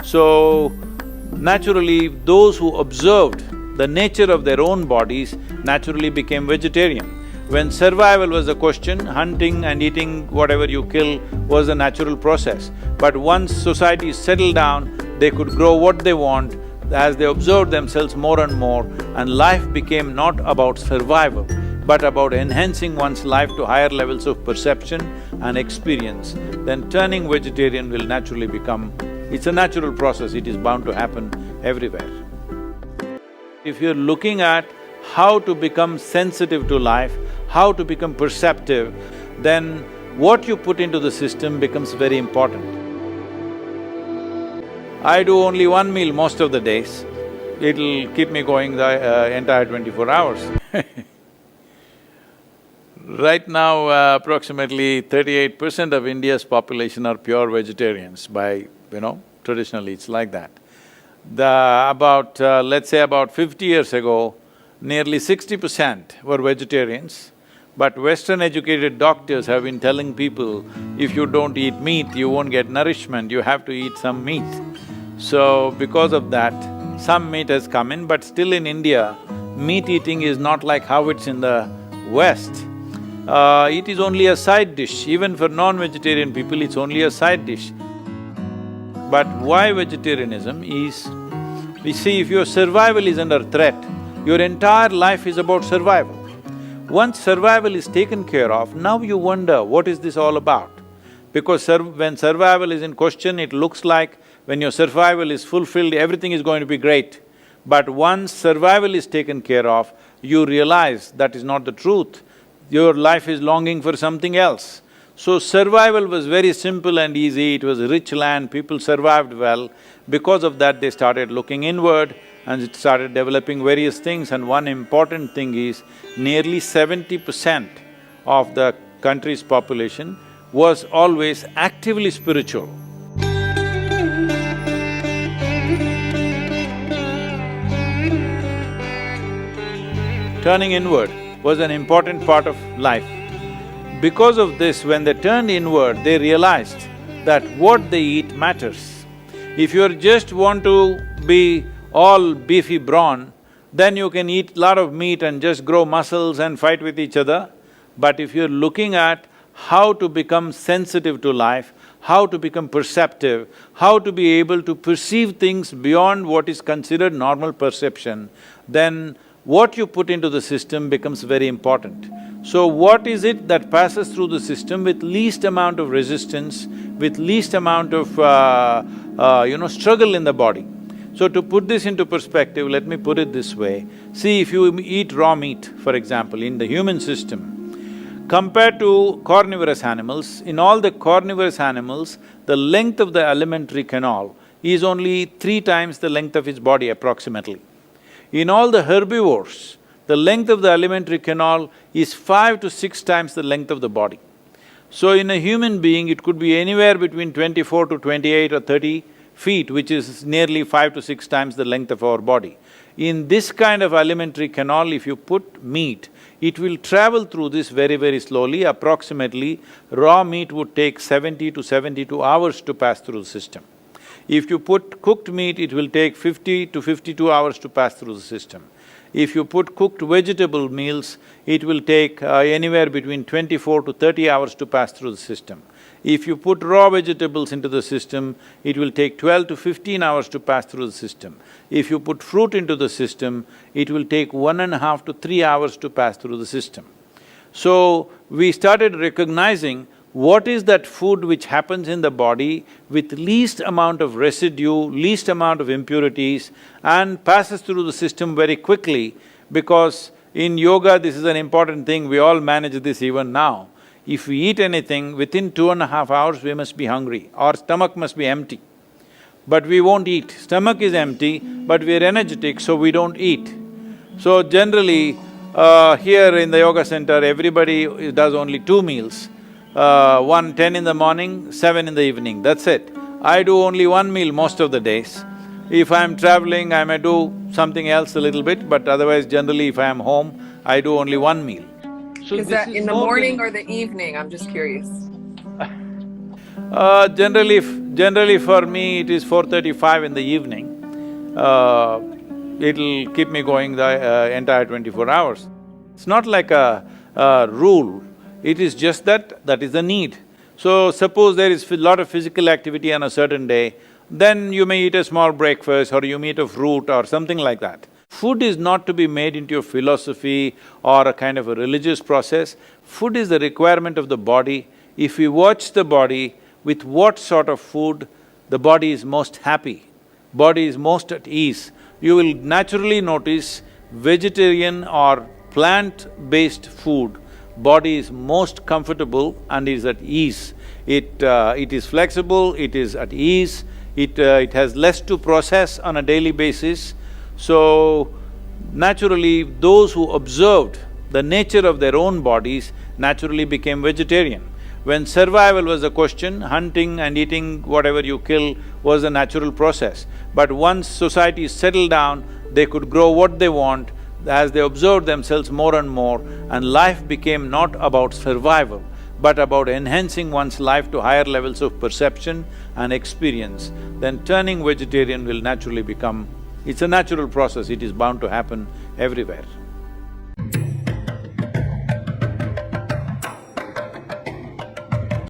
So, naturally, those who observed the nature of their own bodies naturally became vegetarian. When survival was a question, hunting and eating whatever you kill was a natural process. But once society settled down, they could grow what they want as they observed themselves more and more, and life became not about survival, but about enhancing one's life to higher levels of perception and experience. Then turning vegetarian will naturally become… it's a natural process, it is bound to happen everywhere. If you're looking at how to become sensitive to life, how to become perceptive, then what you put into the system becomes very important. I do only one meal most of the days. It'll keep me going the entire 24 hours. Right now, approximately 38% of India's population are pure vegetarians by, traditionally it's like that. Let's say about 50 years ago, nearly 60% were vegetarians, but Western educated doctors have been telling people, if you don't eat meat, you won't get nourishment, you have to eat some meat. So, because of that, some meat has come in, but still in India, meat eating is not like how it's in the West. It is only a side dish, even for non-vegetarian people, it's only a side dish. But why vegetarianism is, we see if your survival is under threat, your entire life is about survival. Once survival is taken care of, now you wonder, what is this all about? Because when survival is in question, it looks like when your survival is fulfilled, everything is going to be great. But once survival is taken care of, you realize that is not the truth. Your life is longing for something else. So survival was very simple and easy, it was a rich land, people survived well. Because of that, they started looking inward and it started developing various things, and one important thing is, nearly 70% of the country's population was always actively spiritual. Turning inward was an important part of life. Because of this, when they turned inward, they realized that what they eat matters. If you just want to be all beefy brawn, then you can eat lot of meat and just grow muscles and fight with each other. But if you're looking at how to become sensitive to life, how to become perceptive, how to be able to perceive things beyond what is considered normal perception, then what you put into the system becomes very important. So what is it that passes through the system with least amount of resistance, with least amount of struggle in the body? So to put this into perspective, let me put it this way. See, if you eat raw meat, for example, in the human system, compared to carnivorous animals, in all the carnivorous animals, the length of the alimentary canal is only 3 times the length of its body approximately. In all the herbivores, the length of the alimentary canal is 5 to 6 times the length of the body. So in a human being, it could be anywhere between 24 to 28 or 30 feet, which is nearly 5 to 6 times the length of our body. In this kind of alimentary canal, if you put meat, it will travel through this very, very slowly. Approximately, raw meat would take 70 to 72 hours to pass through the system. If you put cooked meat, it will take 50 to 52 hours to pass through the system. If you put cooked vegetable meals, it will take anywhere between 24 to 30 hours to pass through the system. If you put raw vegetables into the system, it will take 12 to 15 hours to pass through the system. If you put fruit into the system, it will take 1.5 to 3 hours to pass through the system. So, we started recognizing what is that food which happens in the body with least amount of residue, least amount of impurities, and passes through the system very quickly, because in yoga this is an important thing, we all manage this even now. If we eat anything, within 2.5 hours we must be hungry, our stomach must be empty. But we won't eat. Stomach is empty, but we are energetic, so we don't eat. So generally, here in the yoga center, everybody does only 2 meals. 10 in the morning, 7 in the evening, that's it. I do only 1 meal most of the days. If I'm traveling, I may do something else a little bit, but otherwise generally if I am home, I do only 1 meal. So is that in the morning or the evening? I'm just curious. Generally for me, it is 4:35 in the evening. It'll keep me going the entire 24 hours. It's not like a rule, it is just that is the need. So suppose there is a lot of physical activity on a certain day, then you may eat a small breakfast or you may eat a fruit or something like that. Food is not to be made into a philosophy or a kind of a religious process. Food is the requirement of the body. If we watch the body, with what sort of food the body is most happy, body is most at ease, you will naturally notice vegetarian or plant-based food, body is most comfortable and is at ease. It is flexible, it is at ease, it has less to process on a daily basis. So, naturally, those who observed the nature of their own bodies naturally became vegetarian. When survival was a question, hunting and eating whatever you kill was a natural process. But once society settled down, they could grow what they want as they observed themselves more and more, and life became not about survival, but about enhancing one's life to higher levels of perception and experience. Then turning vegetarian will naturally become… it's a natural process, it is bound to happen everywhere.